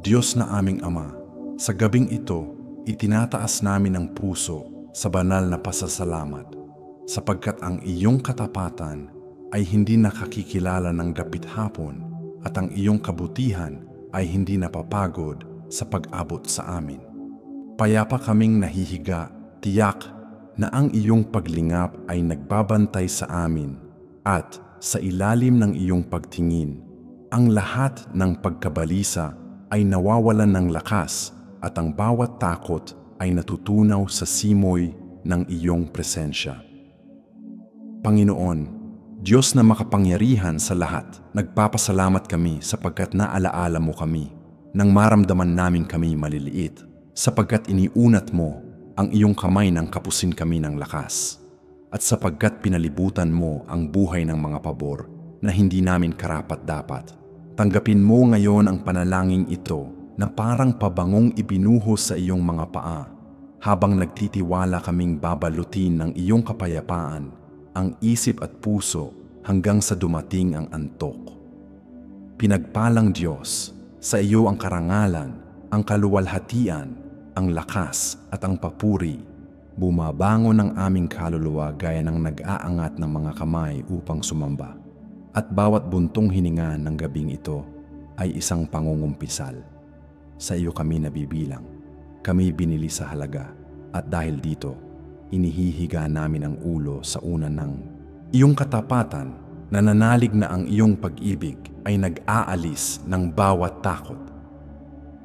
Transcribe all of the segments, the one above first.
Diyos na aming Ama, sa gabing ito, itinataas namin ang puso sa banal na pasasalamat, sapagkat ang iyong katapatan ay hindi nakakikilala ng dapit hapon at ang iyong kabutihan ay hindi napapagod sa pag-abot sa amin. Payapa kaming nahihiga, tiyak na ang iyong paglingap ay nagbabantay sa amin at sa ilalim ng iyong pagtingin, ang lahat ng pagkabalisa ay nawawalan ng lakas at ang bawat takot ay natutunaw sa simoy ng iyong presensya. Panginoon, Diyos na makapangyarihan sa lahat, nagpapasalamat kami sapagkat naalaala mo kami nang maramdaman namin kami maliliit, sapagkat iniunat mo ang iyong kamay nang kapusin kami ng lakas, at sapagkat pinalibutan mo ang buhay ng mga pabor na hindi namin karapat-dapat. Tanggapin mo ngayon ang panalangin ito na parang pabangong ibinuhos sa iyong mga paa habang nagtitiwala kaming babalutin ng iyong kapayapaan ang isip at puso hanggang sa dumating ang antok. Pinagpalang Diyos, sa iyo ang karangalan, ang kaluwalhatian, ang lakas at ang papuri. Bumabangon ang aming kaluluwa gaya ng nag-aangat ng mga kamay upang sumamba. At bawat buntong hininga ng gabing ito ay isang pangungumpisal. Sa iyo kami nabibilang, kami binili sa halaga, at dahil dito, inihihiga namin ang ulo sa una ng iyong katapatan. Nananalig na ang iyong pag-ibig ay nag-aalis ng bawat takot.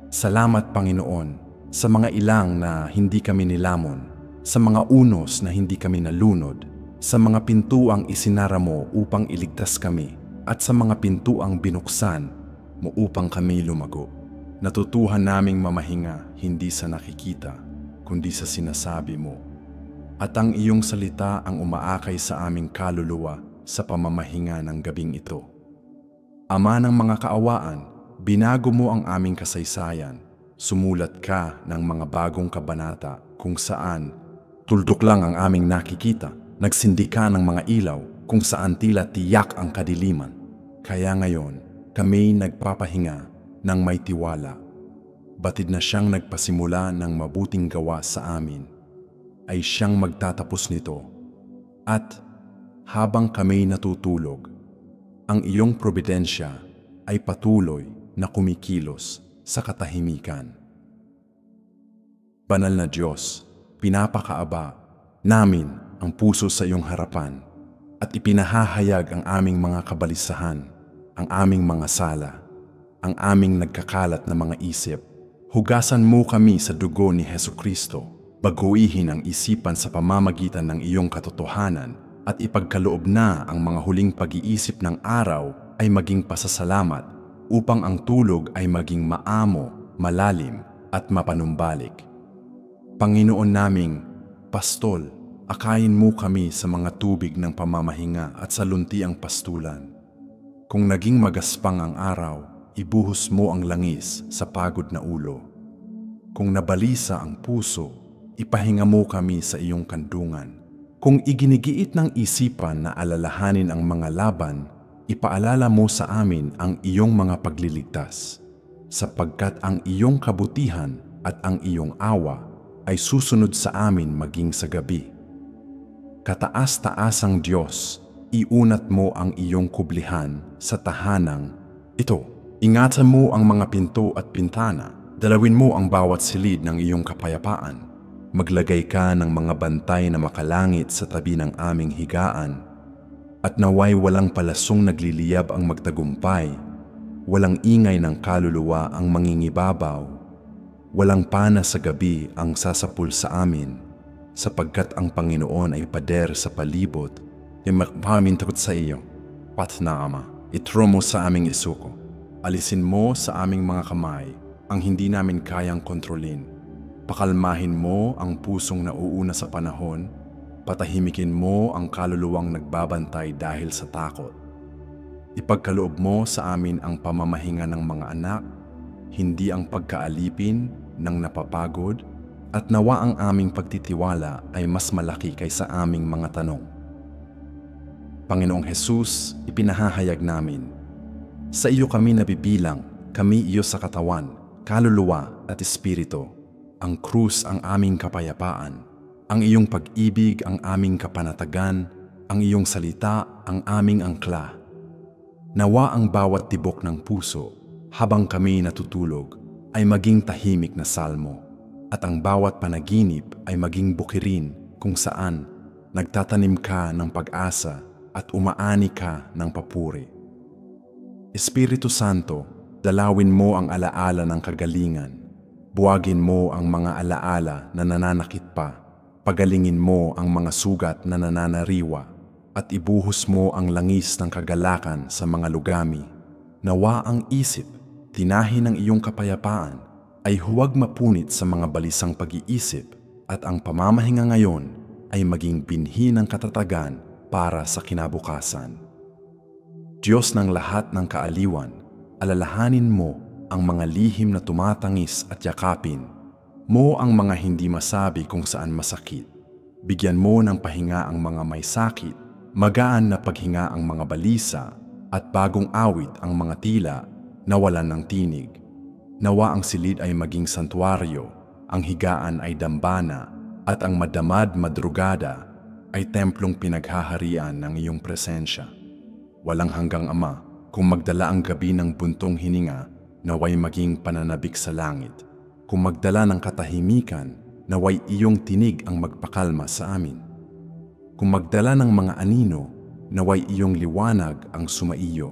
Salamat Panginoon sa mga ilang na hindi kami nilamon, sa mga unos na hindi kami nalunod, sa mga pintuang isinara mo upang iligtas kami, at sa mga pintuang binuksan mo upang kami lumago. Natutuhan naming mamahinga hindi sa nakikita, kundi sa sinasabi mo. At ang iyong salita ang umaakay sa aming kaluluwa sa pamamahinga ng gabing ito. Ama ng mga kaawaan, binago mo ang aming kasaysayan. Sumulat ka ng mga bagong kabanata kung saan tuldok lang ang aming nakikita. Nagsindi ka ng mga ilaw kung saan tila tiyak ang kadiliman. Kaya ngayon, kami nagpapahinga ng may tiwala. Batid na siyang nagpasimula ng mabuting gawa sa amin, ay siyang magtatapos nito. At habang kami natutulog, ang iyong probidensya ay patuloy na kumikilos sa katahimikan. Banal na Diyos, pinapakaaba namin ang puso sa iyong harapan at ipinahahayag ang aming mga kabalisahan, ang aming mga sala, ang aming nagkakalat na mga isip. Hugasan mo kami sa dugo ni Hesukristo, baguhin ang isipan sa pamamagitan ng iyong katotohanan at ipagkaloob na ang mga huling pag-iisip ng araw ay maging pasasalamat upang ang tulog ay maging maamo, malalim at mapanumbalik. Panginoon naming Pastol, akayin mo kami sa mga tubig ng pamamahinga at sa luntiang pastulan. Kung naging magaspang ang araw, ibuhos mo ang langis sa pagod na ulo. Kung nabalisa ang puso, ipahinga mo kami sa iyong kandungan. Kung iginigiit ng isipan na alalahanin ang mga laban, ipaalala mo sa amin ang iyong mga pagliligtas, sapagkat ang iyong kabutihan at ang iyong awa ay susunod sa amin maging sa gabi. Kataas-taasang Diyos, iunat mo ang iyong kublihan sa tahanang ito. Ingatan mo ang mga pinto at pintana. Dalawin mo ang bawat silid ng iyong kapayapaan. Maglagay ka ng mga bantay na makalangit sa tabi ng aming higaan. At naway walang palasong nagliliyab ang magtagumpay. Walang ingay ng kaluluwa ang mangingibabaw. Walang pana sa gabi ang sasapul sa amin. Sapagkat ang Panginoon ay pader sa palibot, ay magpamintakot sa iyo. Pat na Ama, itro mo sa aming isuko. Alisin mo sa aming mga kamay ang hindi namin kayang kontrolin. Pakalmahin mo ang pusong nauuna sa panahon. Patahimikin mo ang kaluluwang nagbabantay dahil sa takot. Ipagkaloob mo sa amin ang pamamahinga ng mga anak, hindi ang pagkaalipin ng napapagod, at nawa ang aming pagtitiwala ay mas malaki kaysa aming mga tanong. Panginoong Hesus, ipinahahayag namin, sa iyo kami nabibilang, kami iyo sa katawan, kaluluwa at espiritu. Ang krus ang aming kapayapaan. Ang iyong pag-ibig ang aming kapanatagan. Ang iyong salita ang aming angkla. Nawa ang bawat tibok ng puso habang kami natutulog ay maging tahimik na salmo, at ang bawat panaginip ay maging bukirin kung saan nagtatanim ka ng pag-asa at umaani ka ng papuri. Espiritu Santo, dalawin mo ang alaala ng kagalingan. Buwagin mo ang mga alaala na nananakit pa. Pagalingin mo ang mga sugat na nananariwa. At ibuhos mo ang langis ng kagalakan sa mga lugami. Nawa ang isip, tinahin ng iyong kapayapaan, ay huwag mapunit sa mga balisang pag-iisip, at ang pamamahinga ngayon ay maging binhi ng katatagan para sa kinabukasan. Diyos ng lahat ng kaaliwan, alalahanin mo ang mga lihim na tumatangis at yakapin mo ang mga hindi masabi kung saan masakit. Bigyan mo ng pahinga ang mga may sakit, magaan na paghinga ang mga balisa, at bagong awit ang mga tila na walan ng tinig. Nawa ang silid ay maging santuaryo, ang higaan ay dambana, at ang madamad madrugada ay templong pinaghaharian ng iyong presensya. Walang hanggang Ama, kung magdala ang gabi ng buntong hininga, naway maging pananabik sa langit. Kung magdala ng katahimikan, naway iyong tinig ang magpakalma sa amin. Kung magdala ng mga anino, naway iyong liwanag ang sumaiyo.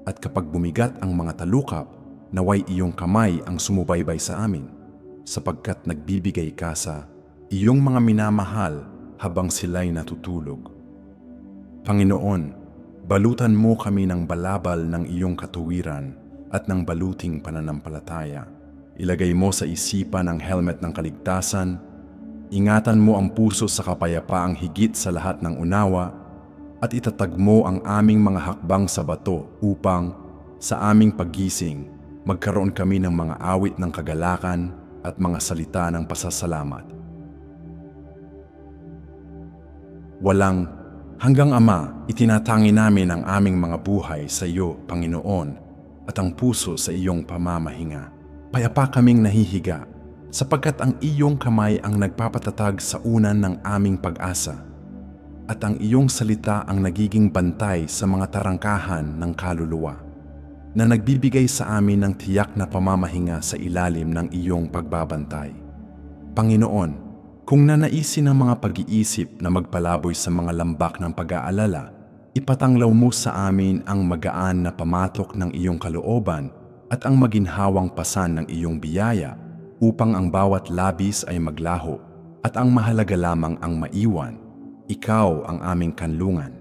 At kapag bumigat ang mga talukap, naway iyong kamay ang sumubaybay sa amin, sapagkat nagbibigay ka sa iyong mga minamahal habang sila'y natutulog. Panginoon, balutan mo kami ng balabal ng iyong katuwiran at ng baluting pananampalataya. Ilagay mo sa isipan ang helmet ng kaligtasan. Ingatan mo ang puso sa kapayapaang higit sa lahat ng unawa, at itatag mo ang aming mga hakbang sa bato upang sa aming paggising magkaroon kami ng mga awit ng kagalakan at mga salita ng pasasalamat. Walang hanggang Ama, itinatangi namin ang aming mga buhay sa iyo, Panginoon, at ang puso sa iyong pamamahinga. Payapa kaming nahihiga, sapagkat ang iyong kamay ang nagpapatatag sa unan ng aming pag-asa, at ang iyong salita ang nagiging bantay sa mga tarangkahan ng kaluluwa, na nagbibigay sa amin ng tiyak na pamamahinga sa ilalim ng iyong pagbabantay. Panginoon, kung nanaisin ng mga pag-iisip na magpalaboy sa mga lambak ng pag-aalala, ipatanglaw mo sa amin ang magaan na pamatok ng iyong kalooban at ang maginhawang pasan ng iyong biyaya, upang ang bawat labis ay maglaho at ang mahalaga lamang ang maiwan. Ikaw ang aming kanlungan,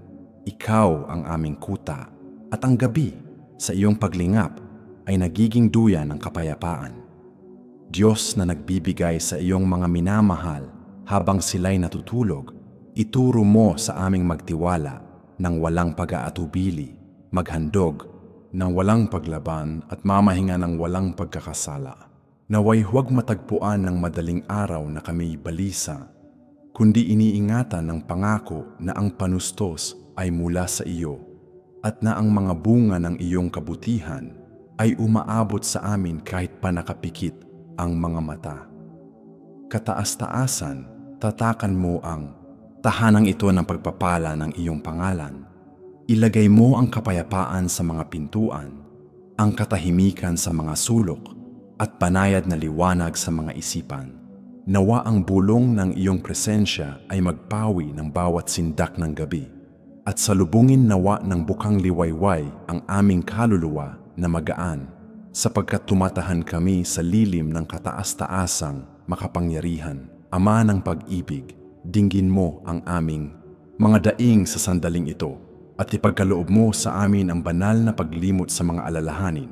ikaw ang aming kuta, at ang gabi sa iyong paglingap ay nagiging duyan ng kapayapaan. Diyos na nagbibigay sa iyong mga minamahal habang sila'y natutulog, ituro mo sa aming magtiwala ng walang pag-aatubili, maghandog ng walang paglaban at mamahinga ng walang pagkakasala. Naway huwag matagpuan ng madaling araw na kami balisa, kundi iniingatan ng pangako na ang panustos ay mula sa iyo at na ang mga bunga ng iyong kabutihan ay umaabot sa amin kahit pa nakapikit ang mga mata. Kataas-taasan, tatakan mo ang tahanang ito ng pagpapala ng iyong pangalan. Ilagay mo ang kapayapaan sa mga pintuan, ang katahimikan sa mga sulok, at banayad na liwanag sa mga isipan. Nawa ang bulong ng iyong presensya ay magpawi ng bawat sindak ng gabi, at salubungin nawa ng bukang liwayway ang aming kaluluwa na magaan, sapagkat tumatahan kami sa lilim ng kataas-taasang makapangyarihan. Ama ng pag-ibig, dinggin mo ang aming mga daing sa sandaling ito, at ipagkaloob mo sa amin ang banal na paglimot sa mga alalahanin,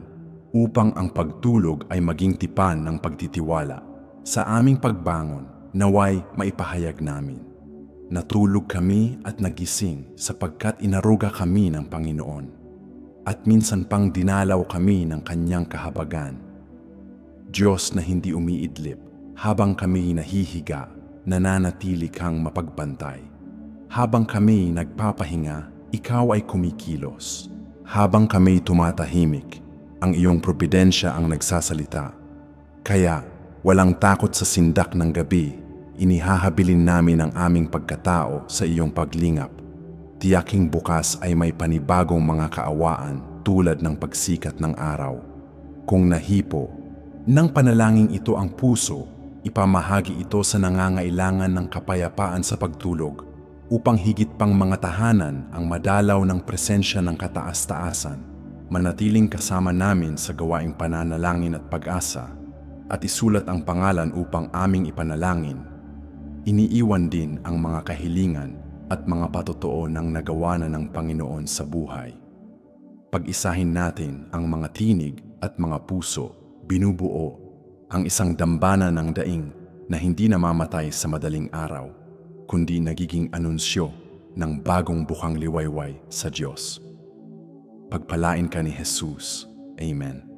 upang ang pagtulog ay maging tipan ng pagtitiwala. Sa aming pagbangon, naway maipahayag namin. Natulog kami at nagising sapagkat inaruga kami ng Panginoon, at minsan pang dinalaw kami ng kanyang kahabagan. Diyos na hindi umiidlip, habang kami nahihiga, nananatili kang mapagbantay. Habang kami nagpapahinga, ikaw ay kumikilos. Habang kami tumatahimik, ang iyong propidensya ang nagsasalita. Kaya, walang takot sa sindak ng gabi, inihahabilin namin ang aming pagkatao sa iyong paglingap. Tiyaking bukas ay may panibagong mga kaawaan tulad ng pagsikat ng araw. Kung nahipo, ng panalangin ito ang puso, ipamahagi ito sa nangangailangan ng kapayapaan sa pagtulog upang higit pang mga tahanan ang madalaw ng presensya ng kataas-taasan. Manatiling kasama namin sa gawaing pananalangin at pag-asa at isulat ang pangalan upang aming ipanalangin. Iniiwan din ang mga kahilingan at mga patotoo ng nagawa na ng Panginoon sa buhay. Pag-isahin natin ang mga tinig at mga puso, binubuo ang isang dambana ng daing na hindi namamatay sa madaling araw, kundi nagiging anunsyo ng bagong bukang liwayway sa Diyos. Pagpalain ka ni Jesus. Amen.